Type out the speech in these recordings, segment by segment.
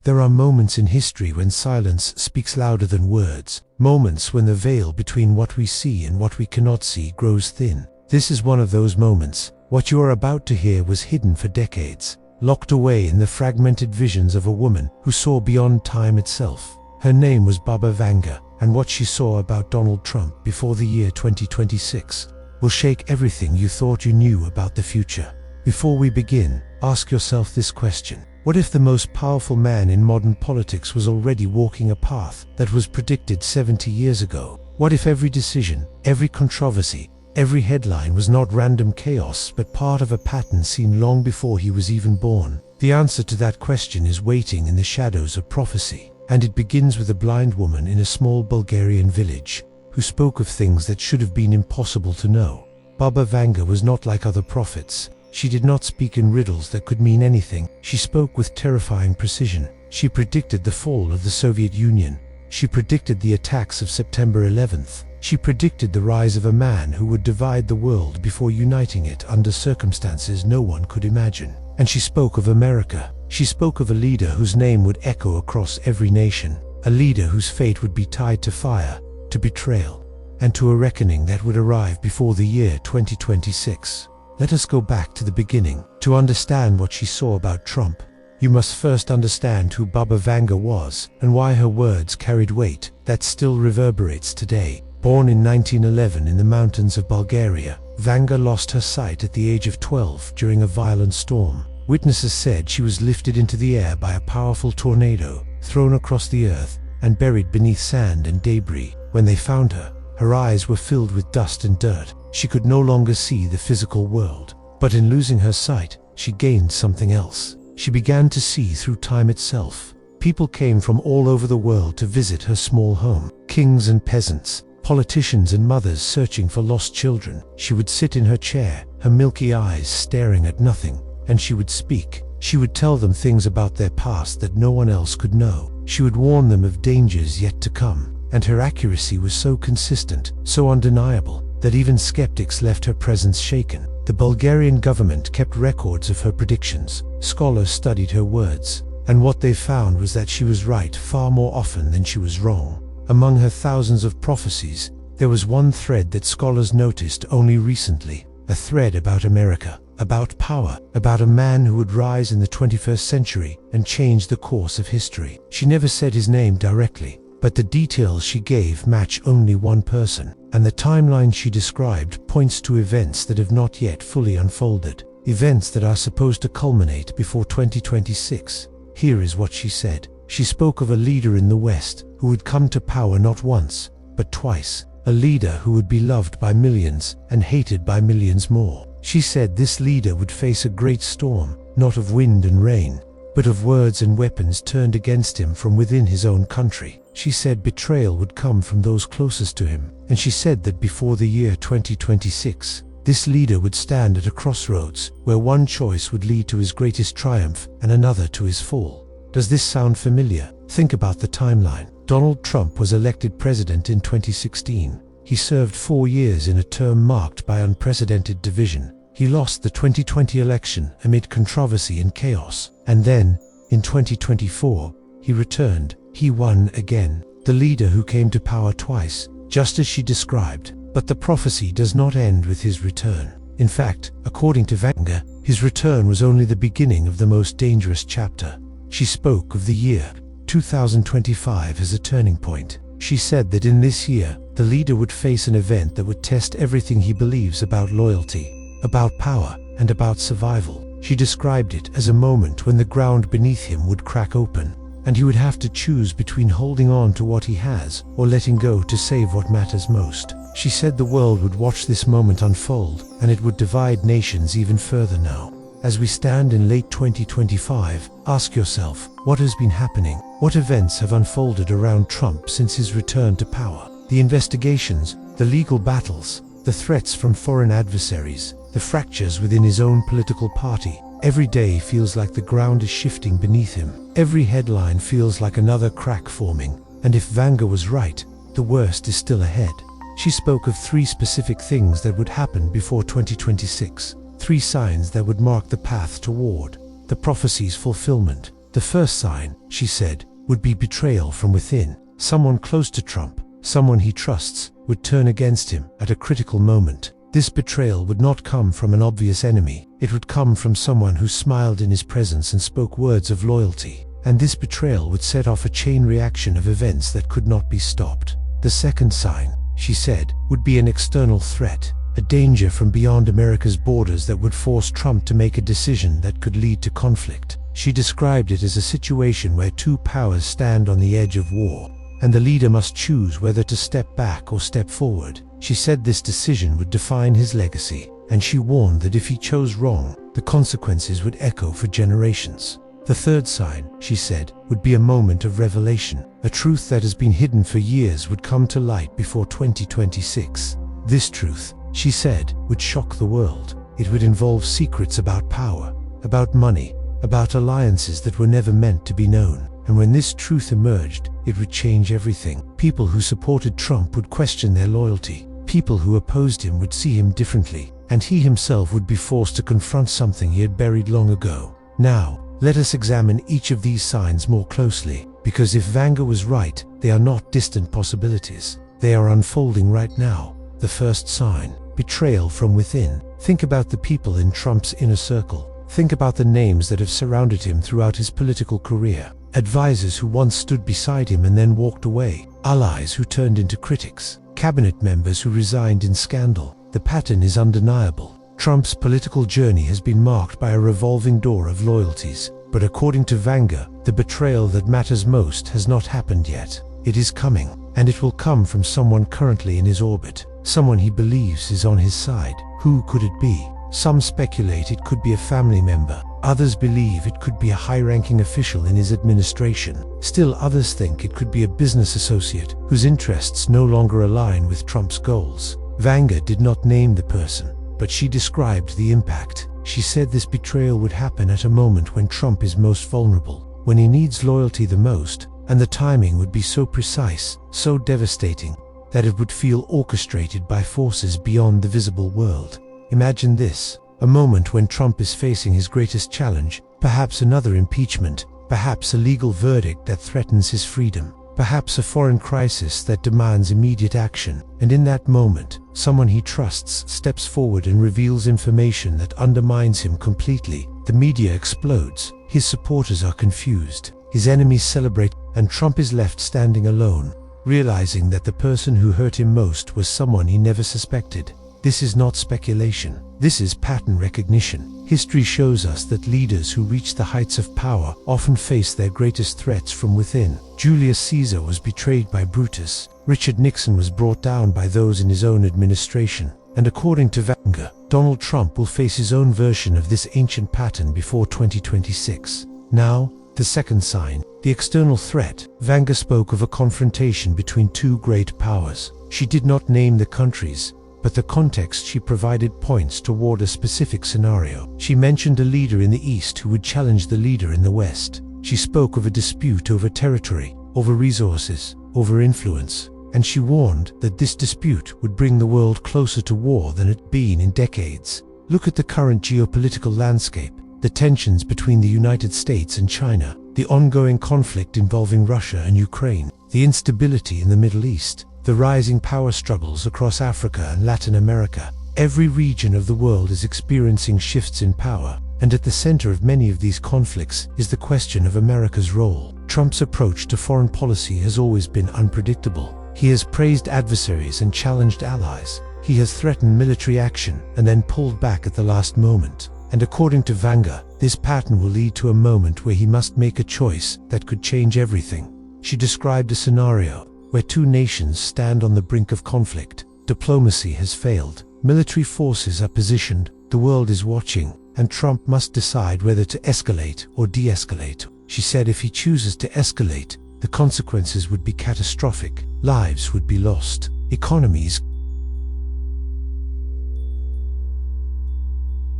There are moments in history when silence speaks louder than words, moments when the veil between what we see and what we cannot see grows thin. This is one of those moments. What you are about to hear was hidden for decades, locked away in the fragmented visions of a woman who saw beyond time itself. Her name was Vanga, and what she saw about Donald Trump before the year 2026 will shake everything you thought you knew about the future. Before we begin, ask yourself this question. What if the most powerful man in modern politics was already walking a path that was predicted 70 years ago? What if every decision, every controversy, every headline was not random chaos but part of a pattern seen long before he was even born? The answer to that question is waiting in the shadows of prophecy, and it begins with a blind woman in a small Bulgarian village who spoke of things that should have been impossible to know. Vanga was not like other prophets. She did not speak in riddles that could mean anything. She spoke with terrifying precision. She predicted the fall of the Soviet Union. She predicted the attacks of September 11th. She predicted the rise of a man who would divide the world before uniting it under circumstances no one could imagine. And she spoke of America. She spoke of a leader whose name would echo across every nation, a leader whose fate would be tied to fire, to betrayal, and to a reckoning that would arrive before the year 2026. Let us go back to the beginning. To understand what she saw about Trump, you must first understand who Vanga was and why her words carried weight that still reverberates today. Born in 1911 in the mountains of Bulgaria, Vanga lost her sight at the age of 12 during a violent storm. Witnesses said she was lifted into the air by a powerful tornado, thrown across the earth, and buried beneath sand and debris. When they found her, her eyes were filled with dust and dirt. She could no longer see the physical world. But in losing her sight, she gained something else. She began to see through time itself. People came from all over the world to visit her small home. Kings and peasants, politicians and mothers searching for lost children. She would sit in her chair, her milky eyes staring at nothing, and she would speak. She would tell them things about their past that no one else could know. She would warn them of dangers yet to come, and her accuracy was so consistent, so undeniable, that even skeptics left her presence shaken. The Bulgarian government kept records of her predictions. Scholars studied her words, and what they found was that she was right far more often than she was wrong. Among her thousands of prophecies, there was one thread that scholars noticed only recently, a thread about America, about power, about a man who would rise in the 21st century and change the course of history. She never said his name directly, but the details she gave match only one person, and the timeline she described points to events that have not yet fully unfolded, events that are supposed to culminate before 2026. Here is what she said. She spoke of a leader in the West who would come to power not once, but twice, a leader who would be loved by millions and hated by millions more. She said this leader would face a great storm, not of wind and rain, but of words and weapons turned against him from within his own country. She said betrayal would come from those closest to him, and she said that before the year 2026, this leader would stand at a crossroads where one choice would lead to his greatest triumph and another to his fall. Does this sound familiar? Think about the timeline. Donald Trump was elected president in 2016. He served 4 years in a term marked by unprecedented division. He lost the 2020 election amid controversy and chaos. And then, in 2024, he returned. He won again. The leader who came to power twice, just as she described. But the prophecy does not end with his return. In fact, according to Vanga, his return was only the beginning of the most dangerous chapter. She spoke of the year 2025 as a turning point. She said that in this year, the leader would face an event that would test everything he believes about loyalty, about power, and about survival. She described it as a moment when the ground beneath him would crack open, and he would have to choose between holding on to what he has or letting go to save what matters most. She said the world would watch this moment unfold, and it would divide nations even further now. As we stand in late 2025, ask yourself, what has been happening? What events have unfolded around Trump since his return to power? The investigations, the legal battles, the threats from foreign adversaries, the fractures within his own political party. Every day feels like the ground is shifting beneath him. Every headline feels like another crack forming. And if Vanga was right, the worst is still ahead. She spoke of 3 specific things that would happen before 2026. 3 signs that would mark the path toward the prophecy's fulfillment. The first sign, she said, would be betrayal from within. Someone close to Trump, someone he trusts, would turn against him at a critical moment. This betrayal would not come from an obvious enemy. It would come from someone who smiled in his presence and spoke words of loyalty. And this betrayal would set off a chain reaction of events that could not be stopped. The second sign, she said, would be an external threat, a danger from beyond America's borders that would force Trump to make a decision that could lead to conflict. She described it as a situation where two powers stand on the edge of war, and the leader must choose whether to step back or step forward. She said this decision would define his legacy, and she warned that if he chose wrong, the consequences would echo for generations. The third sign, she said, would be a moment of revelation. A truth that has been hidden for years would come to light before 2026. This truth, she said, would shock the world. It would involve secrets about power, about money, about alliances that were never meant to be known. And when this truth emerged, it would change everything. People who supported Trump would question their loyalty. People who opposed him would see him differently, and he himself would be forced to confront something he had buried long ago. Now, let us examine each of these signs more closely, because if Vanga was right, they are not distant possibilities. They are unfolding right now. The first sign, betrayal from within. Think about the people in Trump's inner circle. Think about the names that have surrounded him throughout his political career. Advisors who once stood beside him and then walked away. Allies who turned into critics. Cabinet members who resigned in scandal. The pattern is undeniable. Trump's political journey has been marked by a revolving door of loyalties. But according to Vanga, the betrayal that matters most has not happened yet. It is coming, and it will come from someone currently in his orbit. Someone he believes is on his side. Who could it be? Some speculate it could be a family member. Others believe it could be a high-ranking official in his administration. Still others think it could be a business associate whose interests no longer align with Trump's goals. Vanga did not name the person, but she described the impact. She said this betrayal would happen at a moment when Trump is most vulnerable, when he needs loyalty the most, and the timing would be so precise, so devastating, that it would feel orchestrated by forces beyond the visible world. Imagine this, a moment when Trump is facing his greatest challenge, perhaps another impeachment, perhaps a legal verdict that threatens his freedom, perhaps a foreign crisis that demands immediate action, and in that moment, someone he trusts steps forward and reveals information that undermines him completely. The media explodes, his supporters are confused, his enemies celebrate, and Trump is left standing alone, realizing that the person who hurt him most was someone he never suspected. This is not speculation. This is pattern recognition. History shows us that leaders who reach the heights of power often face their greatest threats from within. Julius Caesar was betrayed by Brutus. Richard Nixon was brought down by those in his own administration. And according to Vanga, Donald Trump will face his own version of this ancient pattern before 2026. Now, the second sign, the external threat. Vanga spoke of a confrontation between two great powers. She did not name the countries, but the context she provided points toward a specific scenario. She mentioned a leader in the East who would challenge the leader in the West. She spoke of a dispute over territory, over resources, over influence, and she warned that this dispute would bring the world closer to war than it had been in decades. Look at the current geopolitical landscape, the tensions between the United States and China, the ongoing conflict involving Russia and Ukraine, the instability in the Middle East, the rising power struggles across Africa and Latin America. Every region of the world is experiencing shifts in power, and at the center of many of these conflicts is the question of America's role. Trump's approach to foreign policy has always been unpredictable. He has praised adversaries and challenged allies. He has threatened military action and then pulled back at the last moment. And according to Vanga, this pattern will lead to a moment where he must make a choice that could change everything. She described a scenario where two nations stand on the brink of conflict. Diplomacy has failed. Military forces are positioned. The world is watching, and Trump must decide whether to escalate or de-escalate. She said if he chooses to escalate, the consequences would be catastrophic. Lives would be lost. Economies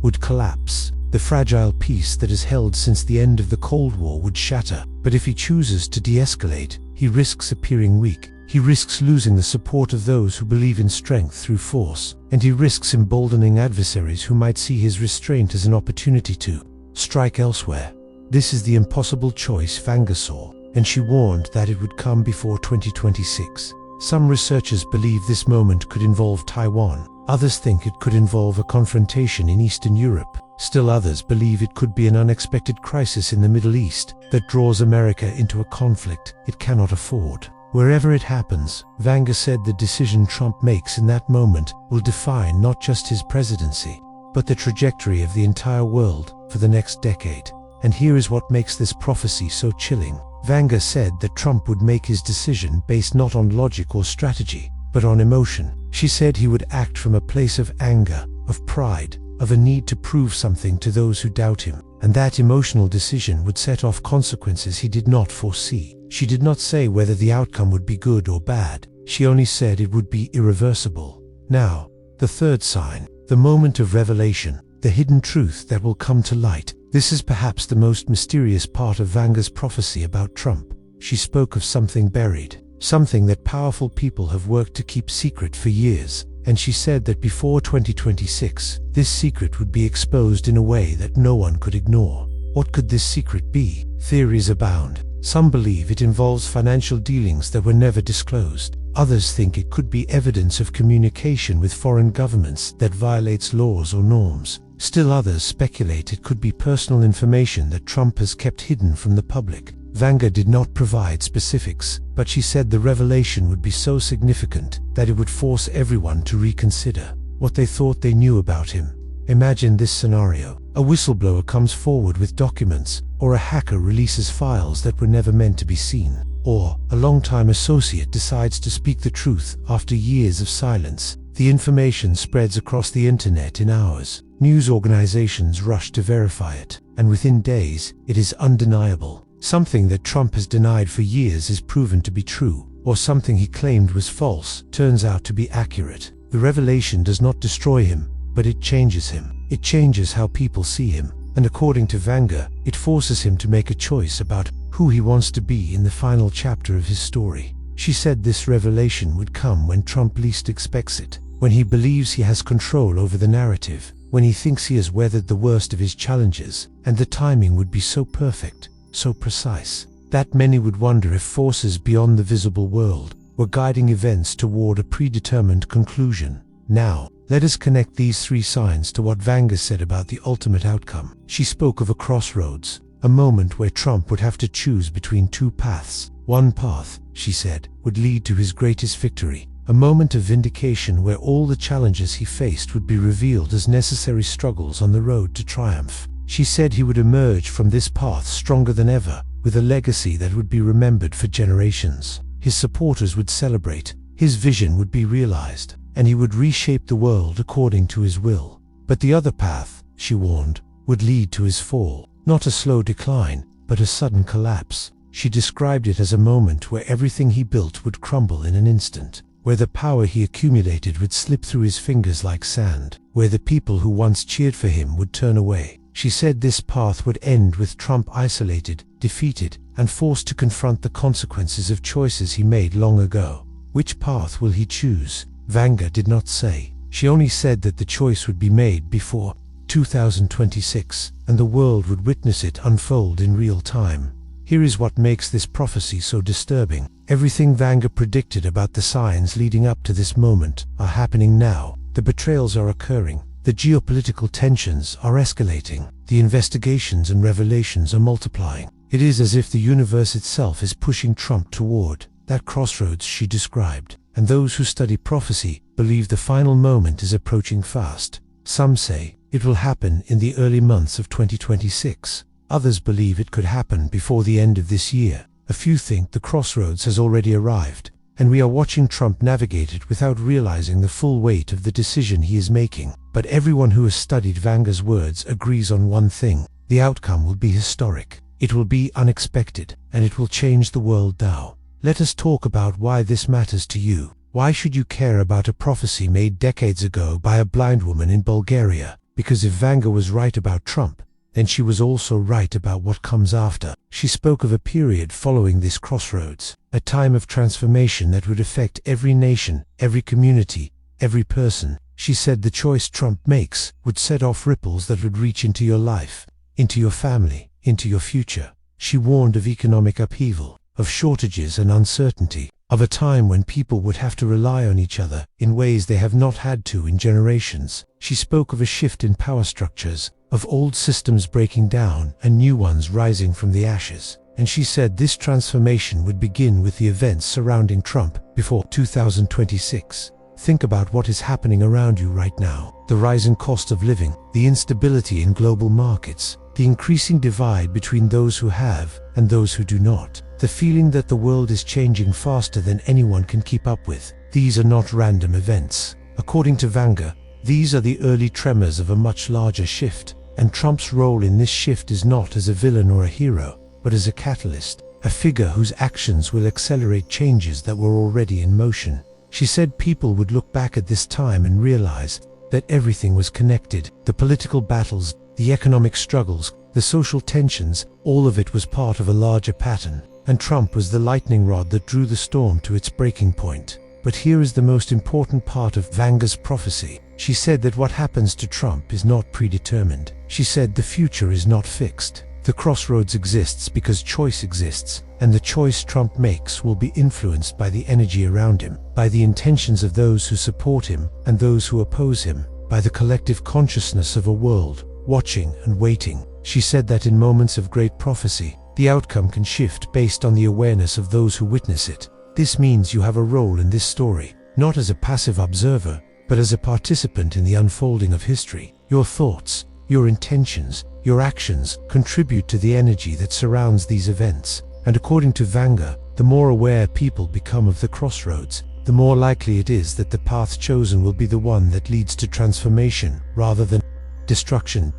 would collapse. The fragile peace that has held since the end of the Cold War would shatter. But if he chooses to de-escalate, he risks appearing weak. He risks losing the support of those who believe in strength through force, and he risks emboldening adversaries who might see his restraint as an opportunity to strike elsewhere. This is the impossible choice Vanga saw, and she warned that it would come before 2026. Some researchers believe this moment could involve Taiwan. Others think it could involve a confrontation in Eastern Europe. Still others believe it could be an unexpected crisis in the Middle East that draws America into a conflict it cannot afford. Wherever it happens, Vanga said the decision Trump makes in that moment will define not just his presidency, but the trajectory of the entire world for the next decade. And here is what makes this prophecy so chilling. Vanga said that Trump would make his decision based not on logic or strategy, but on emotion. She said he would act from a place of anger, of pride, of a need to prove something to those who doubt him, and that emotional decision would set off consequences he did not foresee. She did not say whether the outcome would be good or bad. She only said it would be irreversible. Now, the third sign, the moment of revelation, the hidden truth that will come to light. This is perhaps the most mysterious part of Vanga's prophecy about Trump. She spoke of something buried, something that powerful people have worked to keep secret for years, and she said that before 2026, this secret would be exposed in a way that no one could ignore. What could this secret be? Theories abound. Some believe it involves financial dealings that were never disclosed. Others think it could be evidence of communication with foreign governments that violates laws or norms. Still others speculate it could be personal information that Trump has kept hidden from the public. Vanga did not provide specifics, but she said the revelation would be so significant that it would force everyone to reconsider what they thought they knew about him. Imagine this scenario. A whistleblower comes forward with documents, or a hacker releases files that were never meant to be seen, or a longtime associate decides to speak the truth after years of silence. The information spreads across the internet in hours. News organizations rush to verify it, and within days, it is undeniable. Something that Trump has denied for years is proven to be true, or something he claimed was false turns out to be accurate. The revelation does not destroy him, but it changes him. It changes how people see him, and according to Vanga, it forces him to make a choice about who he wants to be in the final chapter of his story. She said this revelation would come when Trump least expects it, when he believes he has control over the narrative, when he thinks he has weathered the worst of his challenges, and the timing would be so perfect, so precise, that many would wonder if forces beyond the visible world were guiding events toward a predetermined conclusion. Now, let us connect these three signs to what Vanga said about the ultimate outcome. She spoke of a crossroads, a moment where Trump would have to choose between two paths. One path, she said, would lead to his greatest victory, a moment of vindication where all the challenges he faced would be revealed as necessary struggles on the road to triumph. She said he would emerge from this path stronger than ever, with a legacy that would be remembered for generations. His supporters would celebrate, his vision would be realized, and he would reshape the world according to his will. But the other path, she warned, would lead to his fall, not a slow decline, but a sudden collapse. She described it as a moment where everything he built would crumble in an instant, where the power he accumulated would slip through his fingers like sand, where the people who once cheered for him would turn away. She said this path would end with Trump isolated, defeated, and forced to confront the consequences of choices he made long ago. Which path will he choose? Vanga did not say. She only said that the choice would be made before 2026, and the world would witness it unfold in real time. Here is what makes this prophecy so disturbing. Everything Vanga predicted about the signs leading up to this moment are happening now. The betrayals are occurring. The geopolitical tensions are escalating. The investigations and revelations are multiplying. It is as if the universe itself is pushing Trump toward that crossroads she described. And those who study prophecy believe the final moment is approaching fast. Some say it will happen in the early months of 2026. Others believe it could happen before the end of this year. A few think the crossroads has already arrived, and we are watching Trump navigate it without realizing the full weight of the decision he is making. But everyone who has studied Vanga's words agrees on one thing: the outcome will be historic. It will be unexpected, and it will change the world now. Let us talk about why this matters to you. Why should you care about a prophecy made decades ago by a blind woman in Bulgaria? Because if Vanga was right about Trump, then she was also right about what comes after. She spoke of a period following this crossroads, a time of transformation that would affect every nation, every community, every person. She said the choice Trump makes would set off ripples that would reach into your life, into your family, into your future. She warned of economic upheaval, of shortages and uncertainty, of a time when people would have to rely on each other in ways they have not had to in generations. She spoke of a shift in power structures, of old systems breaking down and new ones rising from the ashes. And she said this transformation would begin with the events surrounding Trump before 2026. Think about what is happening around you right now. The rising cost of living, the instability in global markets, the increasing divide between those who have and those who do not. The feeling that the world is changing faster than anyone can keep up with. These are not random events. According to Vanga, these are the early tremors of a much larger shift. And Trump's role in this shift is not as a villain or a hero, but as a catalyst, a figure whose actions will accelerate changes that were already in motion. She said people would look back at this time and realize that everything was connected. The political battles, the economic struggles, the social tensions, all of it was part of a larger pattern. And Trump was the lightning rod that drew the storm to its breaking point. But here is the most important part of Vanga's prophecy. She said that what happens to Trump is not predetermined. She said the future is not fixed. The crossroads exists because choice exists, and the choice Trump makes will be influenced by the energy around him, by the intentions of those who support him and those who oppose him, by the collective consciousness of a world watching and waiting. She said that in moments of great prophecy, the outcome can shift based on the awareness of those who witness it. This means you have a role in this story, not as a passive observer, but as a participant in the unfolding of history. Your thoughts, your intentions, your actions contribute to the energy that surrounds these events. And according to Vanga, the more aware people become of the crossroads, the more likely it is that the path chosen will be the one that leads to transformation rather than destruction.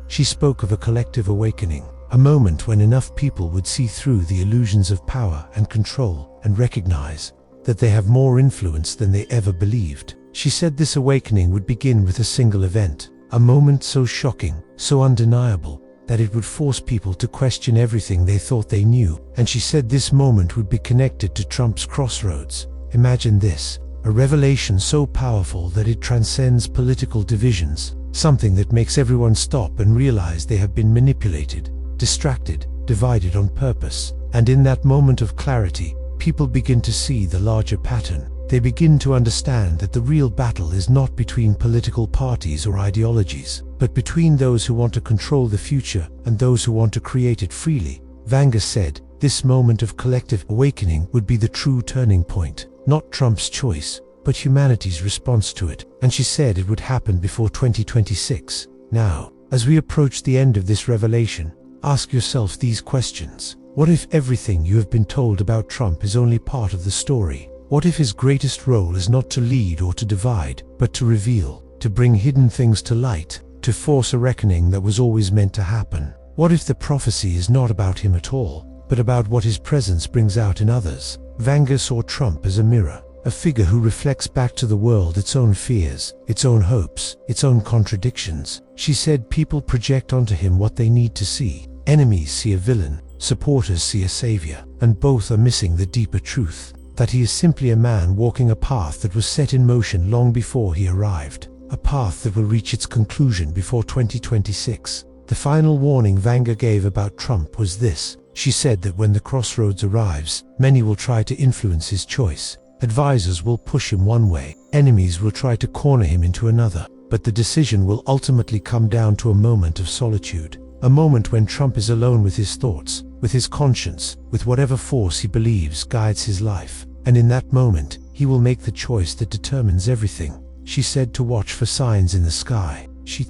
She spoke of a collective awakening, a moment when enough people would see through the illusions of power and control and recognize that they have more influence than they ever believed. She said this awakening would begin with a single event, a moment so shocking, so undeniable, that it would force people to question everything they thought they knew. And she said this moment would be connected to Trump's crossroads. Imagine this, a revelation so powerful that it transcends political divisions, something that makes everyone stop and realize they have been manipulated, distracted, divided on purpose. And in that moment of clarity, people begin to see the larger pattern. They begin to understand that the real battle is not between political parties or ideologies, but between those who want to control the future and those who want to create it freely. Vanga said, this moment of collective awakening would be the true turning point, not Trump's choice, but humanity's response to it. And she said it would happen before 2026. Now, as we approach the end of this revelation, ask yourself these questions. What if everything you have been told about Trump is only part of the story? What if his greatest role is not to lead or to divide, but to reveal, to bring hidden things to light, to force a reckoning that was always meant to happen? What if the prophecy is not about him at all, but about what his presence brings out in others? Vanga saw Trump as a mirror, a figure who reflects back to the world its own fears, its own hopes, its own contradictions. She said people project onto him what they need to see. Enemies see a villain, supporters see a savior, and both are missing the deeper truth, that he is simply a man walking a path that was set in motion long before he arrived, a path that will reach its conclusion before 2026. The final warning Vanga gave about Trump was this. She said that when the crossroads arrives, many will try to influence his choice. Advisors will push him one way, enemies will try to corner him into another, but the decision will ultimately come down to a moment of solitude, a moment when Trump is alone with his thoughts, with his conscience, with whatever force he believes guides his life. And in that moment, he will make the choice that determines everything. She said to watch for signs in the sky. She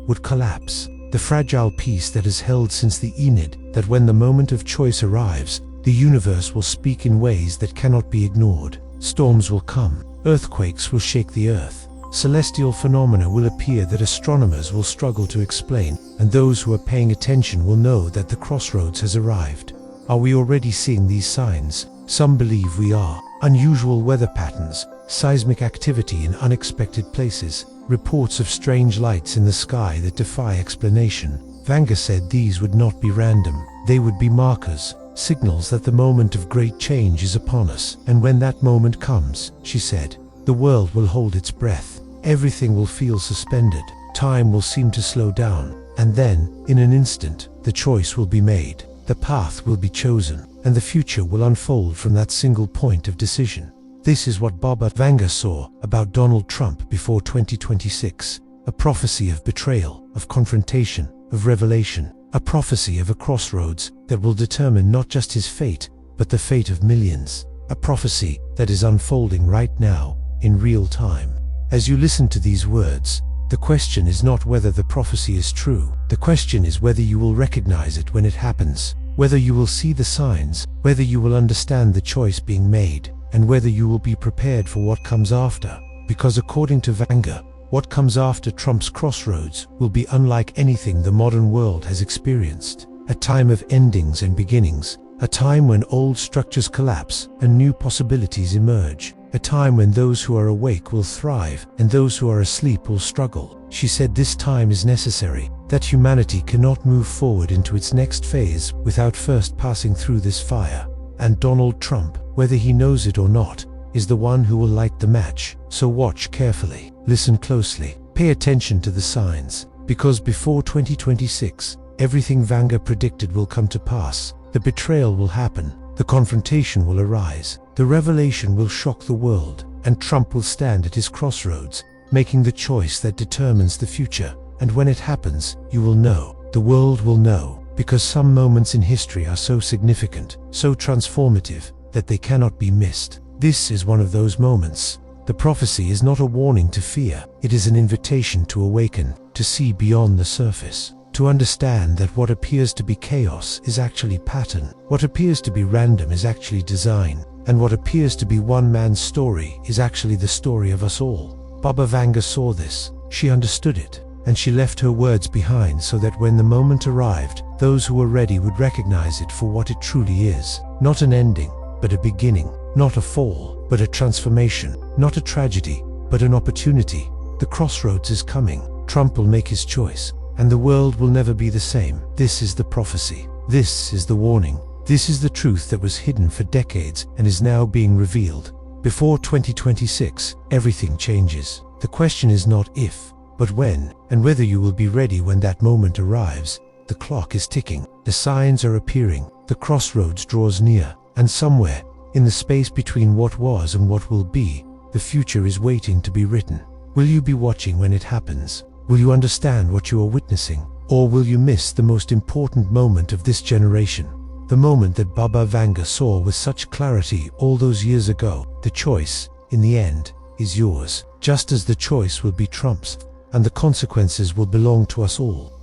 would collapse, the fragile peace that has held since the Aeneid, that when the moment of choice arrives, the universe will speak in ways that cannot be ignored. Storms will come, earthquakes will shake the earth, celestial phenomena will appear that astronomers will struggle to explain, and those who are paying attention will know that the crossroads has arrived. Are we already seeing these signs? Some believe we are. Unusual weather patterns, seismic activity in unexpected places, reports of strange lights in the sky that defy explanation. Vanga said these would not be random. They would be markers, signals that the moment of great change is upon us. And when that moment comes, she said, the world will hold its breath. Everything will feel suspended. Time will seem to slow down, and then, in an instant, the choice will be made, the path will be chosen, and the future will unfold from that single point of decision. This is what Vanga saw about Donald Trump before 2026, a prophecy of betrayal, of confrontation, of revelation, a prophecy of a crossroads that will determine not just his fate, but the fate of millions, a prophecy that is unfolding right now, in real time. As you listen to these words, the question is not whether the prophecy is true. The question is whether you will recognize it when it happens, whether you will see the signs, whether you will understand the choice being made, and whether you will be prepared for what comes after. Because according to Vanga, what comes after Trump's crossroads will be unlike anything the modern world has experienced. A time of endings and beginnings, a time when old structures collapse and new possibilities emerge. A time when those who are awake will thrive and those who are asleep will struggle. She said this time is necessary, that humanity cannot move forward into its next phase without first passing through this fire. And Donald Trump, whether he knows it or not, is the one who will light the match. So watch carefully, listen closely, pay attention to the signs, because before 2026, everything Vanga predicted will come to pass. The betrayal will happen, the confrontation will arise, the revelation will shock the world, and Trump will stand at his crossroads, making the choice that determines the future. And when it happens, you will know, the world will know, because some moments in history are so significant, so transformative, that they cannot be missed. This is one of those moments. The prophecy is not a warning to fear, it is an invitation to awaken, to see beyond the surface, to understand that what appears to be chaos is actually pattern, what appears to be random is actually design, and what appears to be one man's story is actually the story of us all. Vanga saw this, she understood it, and she left her words behind so that when the moment arrived, those who were ready would recognize it for what it truly is. Not an ending, but a beginning. Not a fall, but a transformation. Not a tragedy, but an opportunity. The crossroads is coming. Trump will make his choice, and the world will never be the same. This is the prophecy. This is the warning. This is the truth that was hidden for decades and is now being revealed. Before 2026, everything changes. The question is not if, but when, and whether you will be ready when that moment arrives. The clock is ticking. The signs are appearing. The crossroads draws near, and somewhere, in the space between what was and what will be, the future is waiting to be written. Will you be watching when it happens? Will you understand what you are witnessing? Or will you miss the most important moment of this generation? The moment that Vanga saw with such clarity all those years ago. The choice, in the end, is yours, just as the choice will be Trump's, and the consequences will belong to us all.